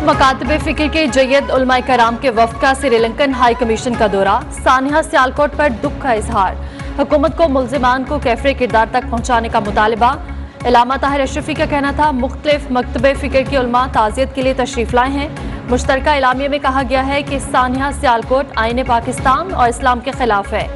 मकातबे फिक्र के जय्यद उलमा कराम के वफ्द का श्रीलंकन हाई कमीशन का दौरा। सानिया सियालकोट पर दुख का इजहार। हुकूमत को मुल्जिमान को कैफरे किरदार तक पहुंचाने का मुतालबा। इलामा ताहिर अशरफी का कहना था मुख्तलिफ मकतबे फिक्र के उलमा ताज़ियत के लिए तशरीफ लाए हैं। मुश्तरका इलामिया में कहा गया है कि सानिया सियालकोट आईन पाकिस्तान और इस्लाम के खिलाफ है।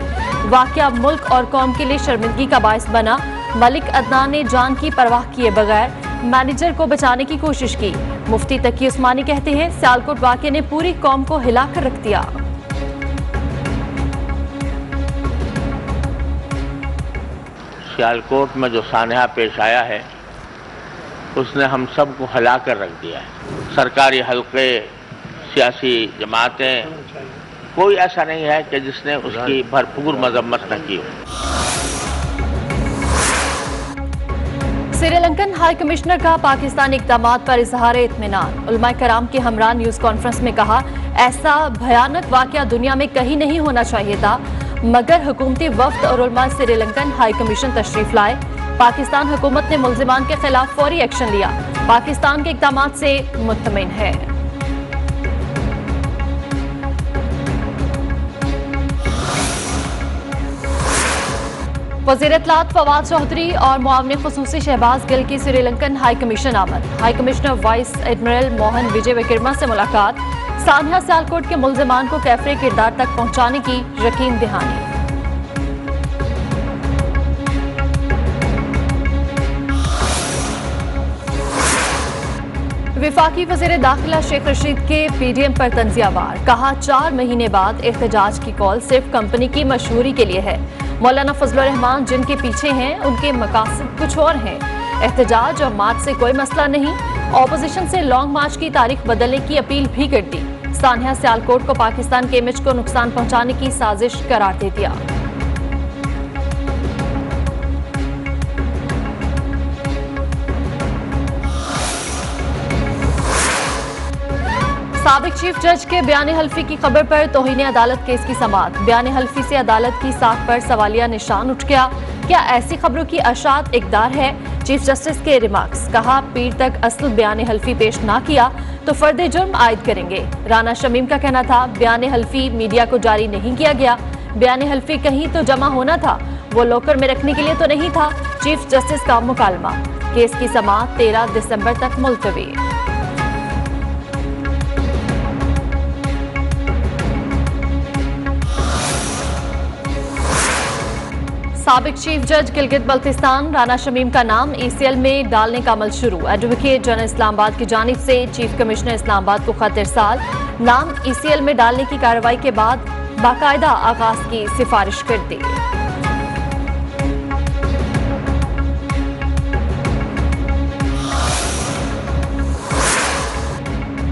वाक़या मुल्क और कौम के लिए शर्मिंदगी का बायस बना। मलिक अदनान ने जान की परवाह किए बगैर मैनेजर को बचाने की कोशिश की। मुफ्ती तकी उस्मानी कहते हैं सियालकोट वाक़े ने पूरी कौम को हिलाकर रख दिया। सियालकोट में जो सानहा पेश आया है उसने हम सब को हिला कर रख दिया है। सरकारी हल्के, सियासी जमातें, कोई ऐसा नहीं है कि जिसने उसकी भरपूर मजम्मत न की हो। श्रीलंकन हाई कमिश्नर का पाकिस्तानी इक़दामात पर इजहार इत्मीनान। उलमा कराम के हमरा न्यूज़ कॉन्फ्रेंस में कहा ऐसा भयानक वाक़या दुनिया में कहीं नहीं होना चाहिए था, मगर हुकूमती वफ्द और उलमा श्रीलंकन हाई कमीशन तशरीफ लाए। पाकिस्तान हुकूमत ने मुल्जिमान के खिलाफ फौरी एक्शन लिया। पाकिस्तान के इक़दामात से मुतमिन है। वज़ीर इत्तलात फवाद चौधरी और मुआविन ख़ुसूसी शहबाज गिल की श्रीलंकन हाई कमीशन आमद। High commissioner vice admiral Mohan Vijay Vikrama से मुलाकात। सानिया सियालकोट के मुल्जिमान को कैफरे किरदार तक पहुंचाने की यकीन दहानी। विफाकी वज़ीर दाखिला शेख रशीद के PDM पर तंजियावार। कहा 4 महीने बाद एहतजाज की कॉल सिर्फ कंपनी की मशहूरी के लिए है। मौलाना फजलुर रहमान जिनके पीछे हैं उनके मकासद कुछ और हैं। एहतजाज और मार्च से कोई मसला नहीं। ऑपोजिशन से लॉन्ग मार्च की तारीख बदलने की अपील भी कर दी। सानिया सियालकोट को पाकिस्तान के इमेज को नुकसान पहुंचाने की साजिश करार दे दिया। साबिक चीफ जज के बयान हल्फी की खबर पर तौहीन अदालत केस की समाअत। बयान हल्फी से अदालत की साख पर सवालिया निशान उठ गया। क्या ऐसी खबरों की अशात इकदार है? चीफ जस्टिस के रिमार्क्स। कहा पीर तक असल बयान हल्फी पेश ना किया तो फर्द जुर्म आयद करेंगे। राना शमीम का कहना था बयान हल्फी मीडिया को जारी नहीं किया गया। बयान हल्फी कहीं तो जमा होना था, वो लॉकर में रखने के लिए तो नहीं था। चीफ जस्टिस का मुकालमा। केस की समाअत 13 दिसंबर तक मुलतवी। साबिक चीफ जज गिलगित बल्तिस्तान राना शमीम का नाम ECL में डालने का अमल शुरू। एडवोकेट जनरल इस्लामाबाद की जानिब से चीफ कमिश्नर इस्लामाबाद को खत इरसाल। नाम ECL में डालने की कार्रवाई के बाद बाकायदा आगाज की सिफारिश कर दी।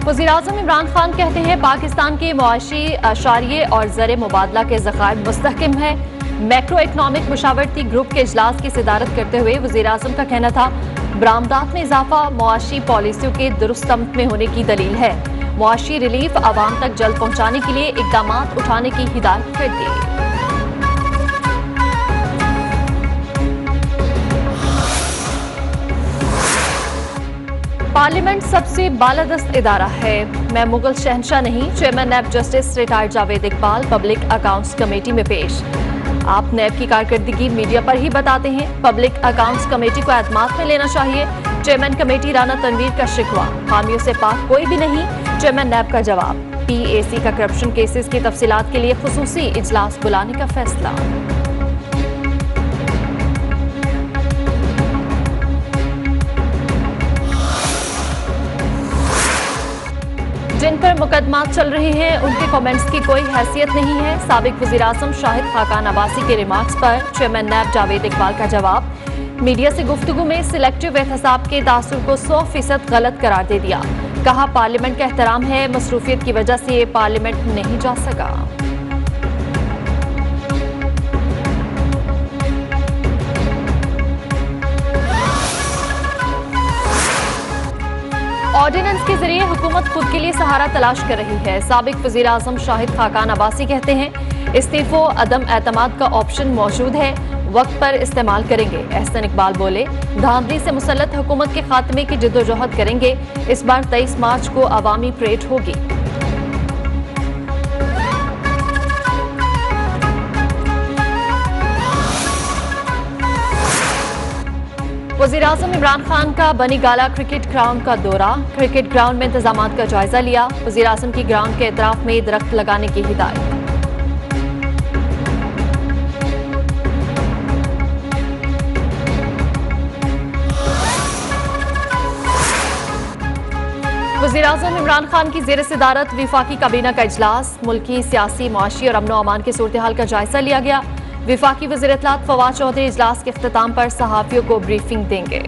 वज़ीर-ए-आज़म इमरान खान कहते हैं पाकिस्तान के मुआशी अशारिये और ज़र मुबादला के ज़खायर मुस्तहकम है। मैक्रो इकनॉमिक मुशावरती ग्रुप के इजलास की सदारत करते हुए वज़ीर-ए-आज़म का कहना था बरामदात में इजाफा मुआशी पॉलिसियों के दुरुस्त तमत में होने की दलील है। मुआशी रिलीफ आवाम तक जल्द पहुंचाने के लिए इक़दामात उठाने की हिदायत कर दी। पार्लियामेंट सबसे बालादस्त इदारा है। मैं मुगल शहंशाह नहीं। Chairman NAB justice retired Javed Iqbal public accounts committee में पेश। आप नैब की कारकर्दगी मीडिया पर ही बताते हैं। पब्लिक अकाउंट्स कमेटी को एतमाद में लेना चाहिए। चेयरमैन कमेटी राना तनवीर का शिकवा। हामियों से पाक कोई भी नहीं। चेयरमैन नैब का जवाब। PAC का करप्शन केसेस की तफसीलात के लिए खुसूसी इजलास बुलाने का फैसला। जिन पर मुकदमात चल रहे हैं उनके कमेंट्स की कोई हैसियत नहीं है। साबिक वज़ीर-ए-आज़म शाहिद खाकान अब्बासी के रिमार्क्स पर चेयरमैन नैब जावेद इकबाल का जवाब। मीडिया से गुफ्तगू में सिलेक्टिव एहतसाब के तासुर को 100% गलत करार दे दिया। कहा पार्लियामेंट का एहतराम है, मसरूफियत की वजह से पार्लियामेंट नहीं जा सका। ऑर्डिनेंस के जरिए हुकूमत खुद के लिए सहारा तलाश कर रही है। साबिक वज़ीर-ए-आज़म शाहिद खाकान अब्बासी कहते हैं इस्तीफो अदम एतमाद का ऑप्शन मौजूद है। वक्त पर इस्तेमाल करेंगे। एहसन इकबाल बोले, धांधली से मुसल्लत हुकूमत के खात्मे की जिद्दोजहद करेंगे। इस बार 23 मार्च को अवामी परेड होगी। वज़ीर-ए-आज़म इमरान खान का बनी गाला क्रिकेट ग्राउंड का दौरा। क्रिकेट ग्राउंड में इंतजामात का जायजा लिया। वज़ीर-ए-आज़म की ग्राउंड के इतराफ में दरख्त लगाने की हिदायत। वज़ीर-ए-आज़म इमरान खान की ज़ेर सदारत विफाकी काबीना का इजलास। मुल्की सियासी, मुआशी और अमन अमान की सूरत हाल का जायजा लिया गया। विफाकी वज़ीर इत्तलात फवाद चौधरी इजलास के इख्तिताम पर सहाफ़ियों को ब्रीफिंग देंगे।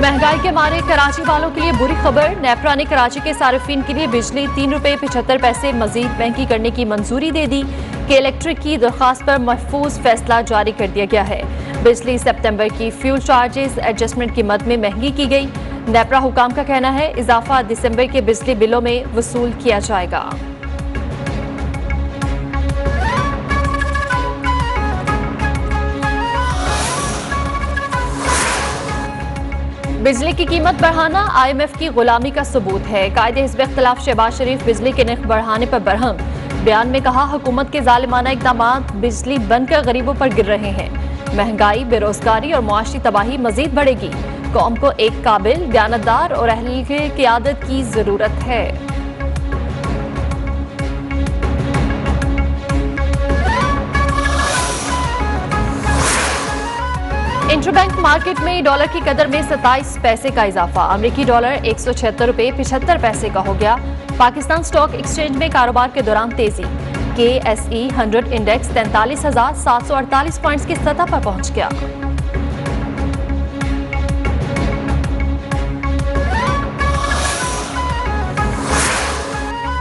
महंगाई के मारे कराची वालों के लिए बुरी खबर। नेपरा ने कराची के सारिफिन के लिए बिजली ₹3.75 मजीद महंगी करने की मंजूरी दे दी। के इलेक्ट्रिक की दरख्वास्त पर महफूज फैसला जारी कर दिया गया है। बिजली सितंबर की फ्यूल चार्जेस एडजस्टमेंट की मद में महंगी की गई। नेपरा हुकाम का कहना है इजाफा दिसंबर के बिजली बिलों में वसूल किया जाएगा। बिजली की कीमत बढ़ाना IMF की गुलामी का सबूत है। कायदे हिज़्ब इख्तिलाफ शहबाज शरीफ बिजली के नर्ख बढ़ाने पर बरहम। बयान में कहा, हुकूमत के जालिमाना इक़दामात बिजली बनकर गरीबों पर गिर रहे हैं। महंगाई, बेरोजगारी और मुआशी तबाही मजीद बढ़ेगी। कौम को एक काबिल, दयानतदार और अहल की क़ियादत की जरूरत है। इंटरबैंक मार्केट में डॉलर की कदर में 27 पैसे का इजाफा। अमरीकी डॉलर $176.75 का हो गया। पाकिस्तान स्टॉक एक्सचेंज में कारोबार के दौरान तेजी। KSE 100 इंडेक्स 43,748 पॉइंट्स की सतह पर पहुंच गया।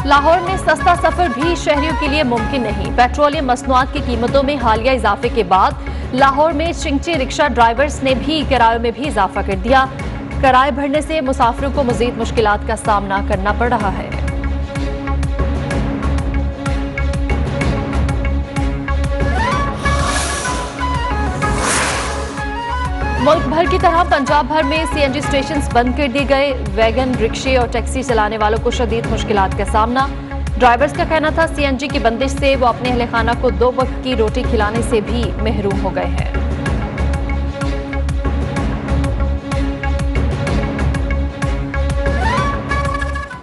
लाहौर में सस्ता सफर भी शहरियों के लिए मुमकिन नहीं। पेट्रोलियम मसनूआत की कीमतों में हालिया इजाफे के बाद लाहौर में चिंगची रिक्शा ड्राइवर्स ने भी किरायों में भी इजाफा कर दिया। किराए बढ़ने से मुसाफिरों को मजीद मुश्किलात का सामना करना पड़ रहा है। मुल्क भर की तरह पंजाब भर में CNG स्टेशन बंद कर दिए गए। वैगन, रिक्शे और टैक्सी चलाने वालों को शदीद मुश्किलात का सामना। ड्राइवर्स का कहना था CNG की बंदिश से वो अपने अहले खाना को 2 वक्त की रोटी खिलाने से भी महरूम हो गए हैं।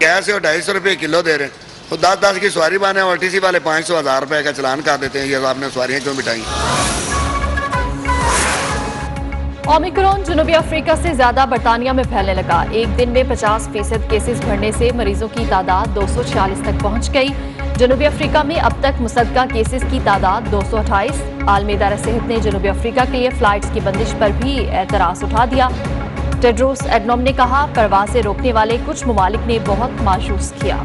गैस और 250 रुपये किलो दे रहे हैं, तो 10-10 की सवारी बाने और TC वाले 500-1000 रुपए का चलान कर देते हैं। ये आपने सवारियां क्यों बिठाई? ओमिक्रॉन जनूबी अफ्रीका से ज्यादा बरतानिया में फैलने लगा। एक दिन में 50% केसेस बढ़ने से मरीजों की तादाद 246 तक पहुंच गई। जनूबी अफ्रीका में अब तक मुसद्दका केसेस की तादाद 228। आलमी इदारा सेहत ने जनूबी अफ्रीका के लिए फ्लाइट्स की बंदिश पर भी एतराज उठा दिया। टेड्रोस एडनोम ने कहा, परवाजें रोकने वाले कुछ ममालिक ने बहुत मायूस किया।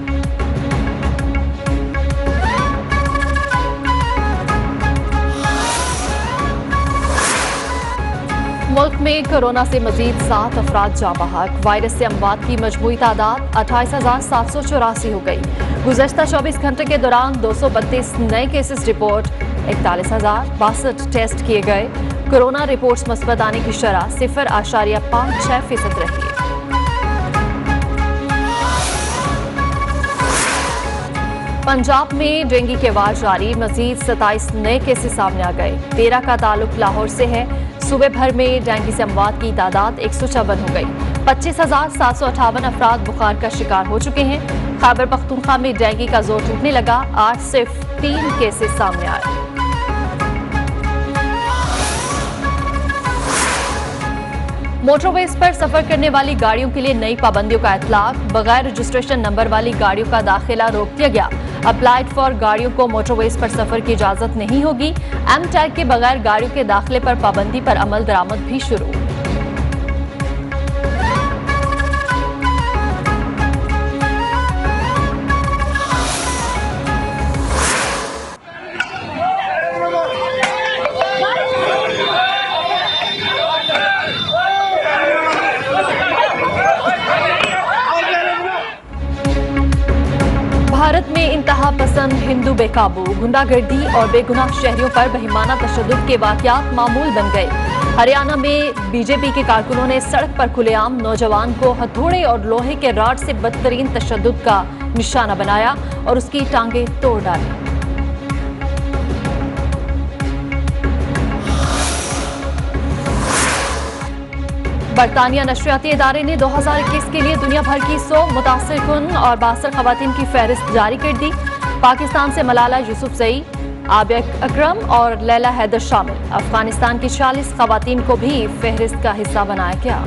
मुल्क में कोरोना से मजीद 7 अफराद जाँ बहक। वायरस से अमवात की मजमूई तादाद 28,784 हो गई। गुज़श्ता 24 घंटे के दौरान 232 नए केसेस रिपोर्ट। 41,062 टेस्ट किए गए। कोरोना रिपोर्ट्स मुस्बत आने की शरह 0.56% रही। पंजाब में डेंगू के वार जारी। मजीद 27 नए केसेस सामने आ गए। 13 का ताल्लुक लाहौर से है। सूबे भर में डेंगू से अमवात की तादाद 154 हो गई। 25,758 अफराद बुखार का शिकार हो चुके हैं। खैबर पख्तूनख्वा में डेंगू का जोर टूटने लगा। आज सिर्फ 3 केसेस सामने आए। मोटरवेज पर सफर करने वाली गाड़ियों के लिए नई पाबंदियों का इतलाक। बगैर रजिस्ट्रेशन नंबर वाली गाड़ियों का दाखिला रोक दिया गया। अप्लाइड फॉर गाड़ियों को मोटरवेज पर सफर की इजाजत नहीं होगी। एम टैग के बगैर गाड़ियों के दाखिले पर पाबंदी पर अमल दरामद भी शुरू। पसंद हिंदू बेकाबू, गुंडागर्दी और बेगुनाह शहरियों पर बेईमाना तशद्दुद के वाकयात मामूल बन गए। हरियाणा में बीजेपी के कारकुनों ने सड़क पर खुलेआम नौजवान को हथौड़े और लोहे के रॉड से बदतरीन तशद्दुद का निशाना बनाया और उसकी टांगें तोड़ डाली। बरतानिया नशरियाती इदारे ने 2021 के लिए दुनिया भर की 100 मुतासिरकुन और 62 खवातीन की फहरिस्त जारी कर दी। पाकिस्तान से मलाला यूसुफजई, आबिया अकरम और लैला हैदर शामिल। अफगानिस्तान की 40 खवातीन को भी फहरिस्त का हिस्सा बनाया गया।